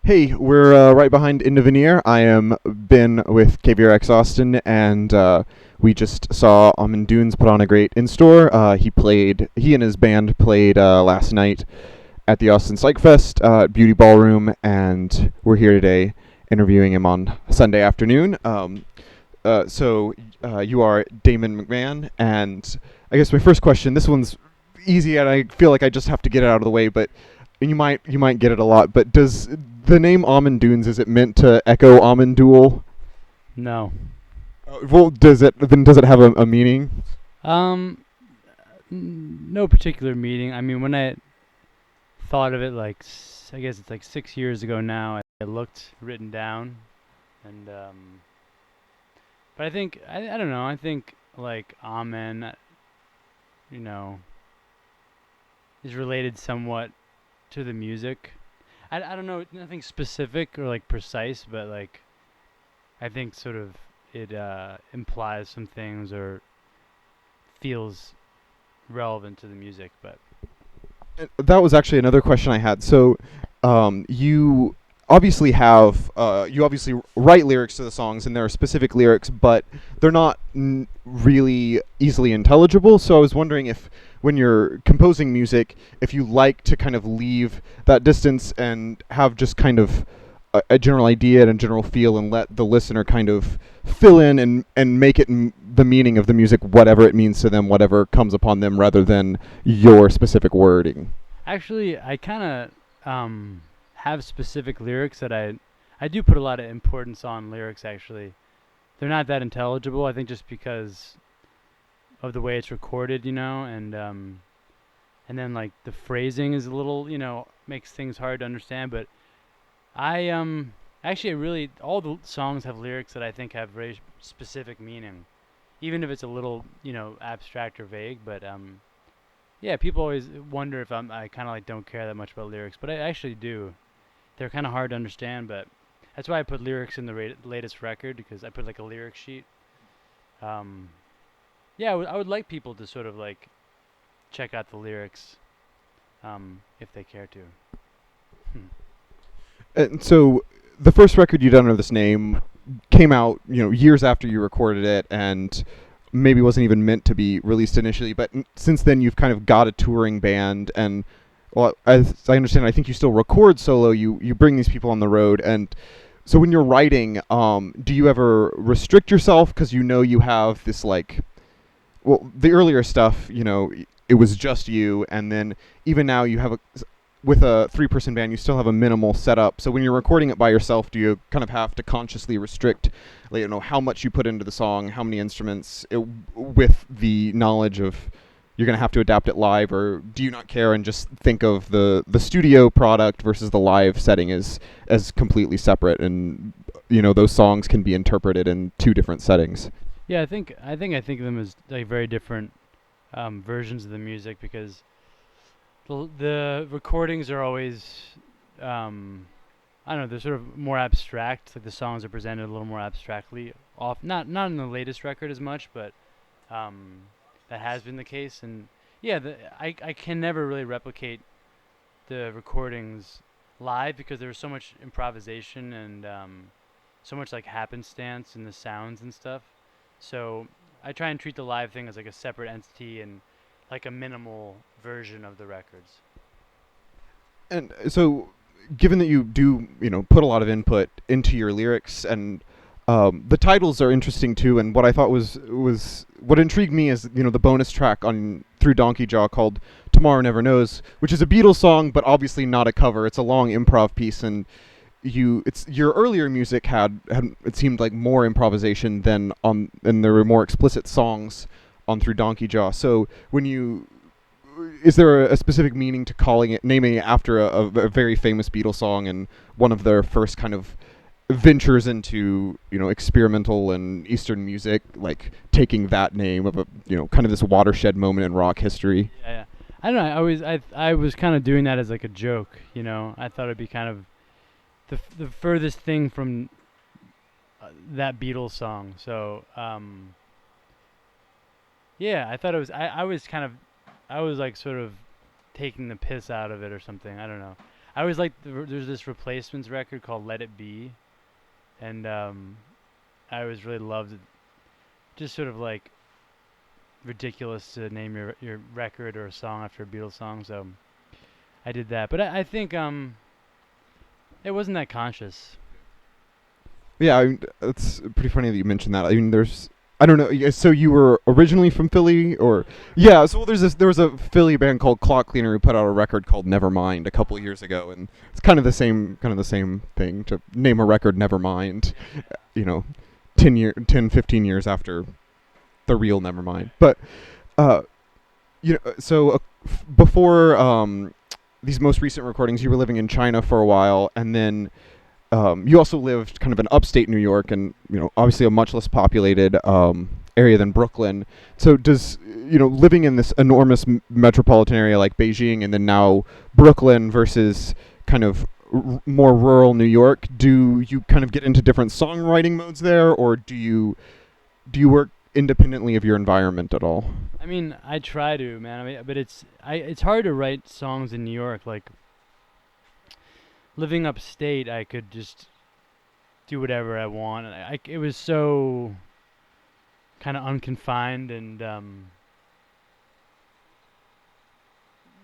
Hey, we're right behind In the Veneer. I am Ben with KVRX Austin, and we just saw Almond Dunes put on a great in-store. He and his band played last night at the Austin Psych Fest Beauty Ballroom, and we're here today interviewing him on Sunday afternoon. You are Damon McMahon, and I guess my first question, this one's easy, and I feel like I just have to get it out of the way, but you might get it a lot. But does the name Almond Dunes, is it meant to echo Almond Duel? No. Well, does it have a meaning? Um, no particular meaning. I mean, when I thought of it, I guess it's like 6 years ago now, I looked written down, and but I think I don't know. I think like amen, you know, is related somewhat to the music. I don't know, nothing specific or like precise, but like I think sort of it implies some things or feels relevant to the music, but. That was actually another question I had. So, you obviously write lyrics to the songs, and there are specific lyrics, but they're not really easily intelligible. So I was wondering if, when you're composing music, if you like to kind of leave that distance and have just kind of a general idea and a general feel, and let the listener kind of fill in and make it the meaning of the music, whatever it means to them, whatever comes upon them, rather than your specific wording. Actually, I kind of have specific lyrics that I do put a lot of importance on lyrics. Actually, they're not that intelligible. I think just because of the way it's recorded, and then like the phrasing is a little, makes things hard to understand. But I actually really all the songs have lyrics that I think have very specific meaning, even if it's a little, abstract or vague. But yeah, people always wonder if I kind of like don't care that much about lyrics, but I actually do. They're kind of hard to understand, but that's why I put lyrics in the latest record because I put like a lyric sheet. Um, yeah, I would like people to sort of like check out the lyrics if they care to. Hmm. And so the first record you done under this name came out, years after you recorded it, and maybe wasn't even meant to be released initially. But since then, you've kind of got a touring band, and well, as I understand, I think you still record solo. You bring these people on the road, and so when you're writing, do you ever restrict yourself because you have this like, well, the earlier stuff, it was just you, and then even now you have with a three-person band, you still have a minimal setup. So when you're recording it by yourself, do you kind of have to consciously restrict, like, how much you put into the song, how many instruments, with the knowledge of you're going to have to adapt it live, or do you not care and just think of the studio product versus the live setting as completely separate, and those songs can be interpreted in two different settings? Yeah, I think of them as like very different versions of the music because the recordings are always I don't know, they're sort of more abstract. Like the songs are presented a little more abstractly. Off, not in the latest record as much, but um, that has been the case. And yeah, I can never really replicate the recordings live because there was so much improvisation and so much like happenstance in the sounds and stuff. So I try and treat the live thing as like a separate entity and like a minimal version of the records. And so, given that you do, put a lot of input into your lyrics, and the titles are interesting too. And what I thought was what intrigued me is, the bonus track on through Donkey Jaw called "Tomorrow Never Knows," which is a Beatles song, but obviously not a cover. It's a long improv piece, and it's your earlier music had it seemed like more improvisation and there were more explicit songs on through Donkey Jaw. So when you is there a specific meaning to naming it after a very famous Beatles song, and one of their first kind of ventures into experimental and Eastern music, like taking that name of a kind of this watershed moment in rock history? Yeah, yeah. I don't know. I was kind of doing that as like a joke. I thought it'd be kind of the furthest thing from that Beatles song. So yeah, I thought it was. I was kind of I was like sort of taking the piss out of it or something. I don't know. I always like there's this Replacements record called Let It Be, and I always really loved it. Just sort of like ridiculous to name your record or a song after a Beatles song, so I did that. But I think it wasn't that conscious. Yeah, it's pretty funny that you mentioned that. I mean, there's I don't know. So you were originally from Philly, or yeah? So there was a Philly band called Clock Cleaner who put out a record called Nevermind a couple of years ago, and it's kind of the same thing to name a record Nevermind. You know, 15 years after the real Nevermind. But uh, so before these most recent recordings, you were living in China for a while, and then you also lived kind of in upstate New York, and obviously a much less populated area than Brooklyn. So does living in this enormous metropolitan area like Beijing, and then now Brooklyn versus kind of more rural New York, do you kind of get into different songwriting modes there, or do you work independently of your environment at all? I mean, I try to, man. I mean, but it's hard to write songs in New York. Like living upstate, I could just do whatever I want. It was so kind of unconfined and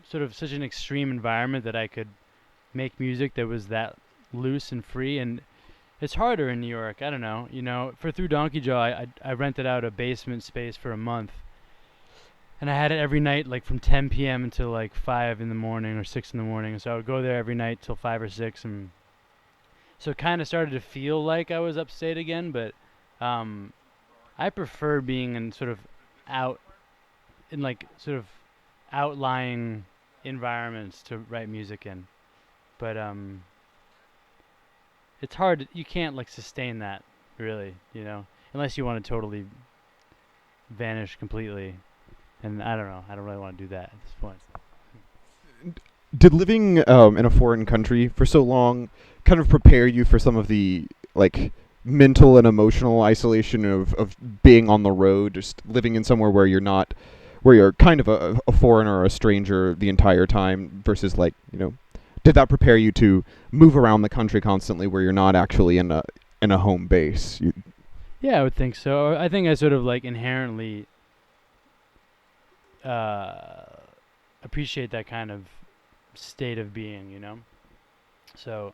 sort of such an extreme environment that I could make music that was that loose and free. And it's harder in New York. I don't know. For Through Donkey Jaw, I rented out a basement space for a month. And I had it every night, like from 10 p.m. until like 5 in the morning or 6 in the morning. So I would go there every night till 5 or 6. And so it kind of started to feel like I was upstate again. But I prefer being in sort of out, in like sort of outlying environments to write music in. But it's hard. You can't like sustain that, really, unless you want to totally vanish completely. And I don't know. I don't really want to do that at this point. Did living in a foreign country for so long kind of prepare you for some of the like mental and emotional isolation of being on the road, just living in somewhere where you're kind of a foreigner or a stranger the entire time versus like, did that prepare you to move around the country constantly where you're not actually in a home base? Yeah, I would think so. I think I sort of like inherently appreciate that kind of state of being, So,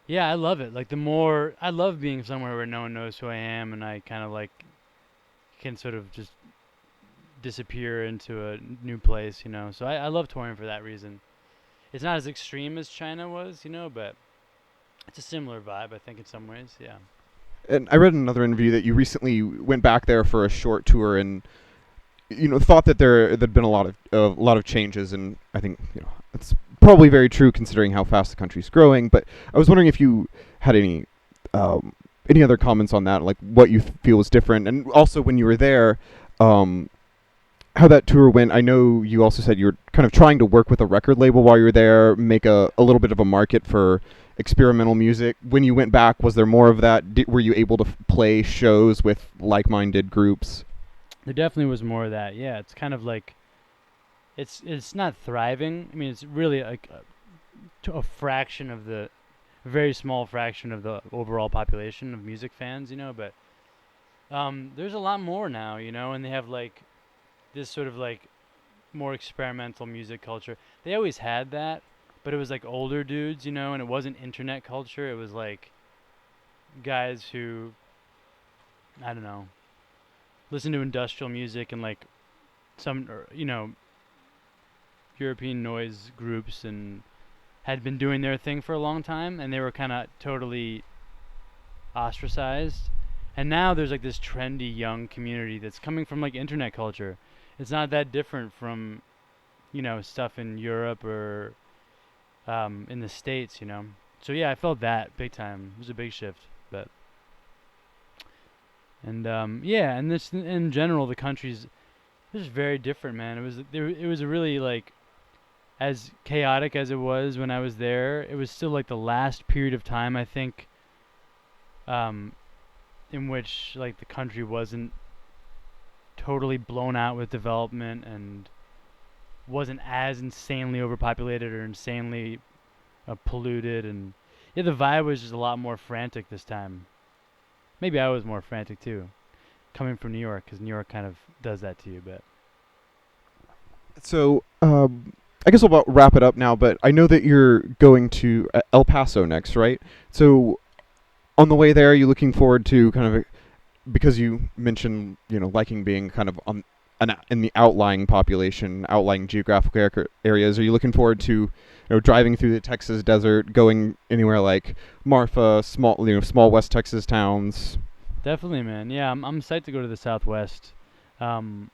yeah, I love it. Like I love being somewhere where no one knows who I am, and I kind of like can sort of just disappear into a new place, So I love touring for that reason. It's not as extreme as China was, but it's a similar vibe, I think, in some ways. Yeah. And I read in another interview that you recently went back there for a short tour and thought that there'd been a lot of changes, and I think it's probably very true considering how fast the country's growing. But I was wondering if you had any other comments on that, like what you feel was different, and also when you were there, how that tour went. I know you also said you were kind of trying to work with a record label while you were there, make a little bit of a market for experimental music. When you went back, was there more of that? Were you able to play shows with like-minded groups? There definitely was more of that. Yeah, it's kind of like it's not thriving. I mean, it's really like a fraction of a very small fraction of the overall population of music fans, But there's a lot more now, and they have like this sort of like more experimental music culture. They always had that, but it was like older dudes, and it wasn't internet culture. It was like guys who, I don't know, listen to industrial music and like some, European noise groups and had been doing their thing for a long time, and they were kind of totally ostracized. And now there's like this trendy young community that's coming from like internet culture. It's not that different from, stuff in Europe or in the States, So yeah, I felt that big time. It was a big shift, but yeah, and this in general, the country's just very different, man. It was a really like as chaotic as it was when I was there. It was still like the last period of time I think in which like the country wasn't totally blown out with development and wasn't as insanely overpopulated or insanely polluted, and yeah, the vibe was just a lot more frantic this time. Maybe I was more frantic too, coming from New York, because New York kind of does that to you. But So, I guess we'll about wrap it up now, but I know that you're going to El Paso next, right? So, on the way there, are you looking forward to kind of, because you mentioned, liking being kind of in the outlying population, outlying geographical areas, are you looking forward to, driving through the Texas desert, going anywhere like Marfa, small West Texas towns? definitely, man. Yeah, I'm psyched to go to the Southwest. Um,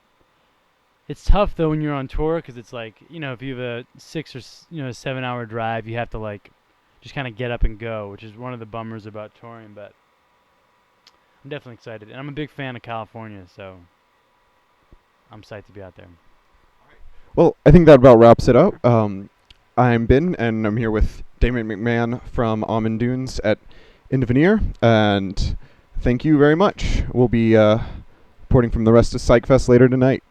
it's tough though when you're on tour, because it's like, if you have a 6 or 7 hour drive, you have to like just kind of get up and go, which is one of the bummers about touring. But I'm definitely excited, and I'm a big fan of California, so I'm psyched to be out there. Well, I think that about wraps it up. I'm Ben, and I'm here with Damon McMahon from Almond Dunes at Indoveneer, and thank you very much. We'll be reporting from the rest of PsychFest later tonight.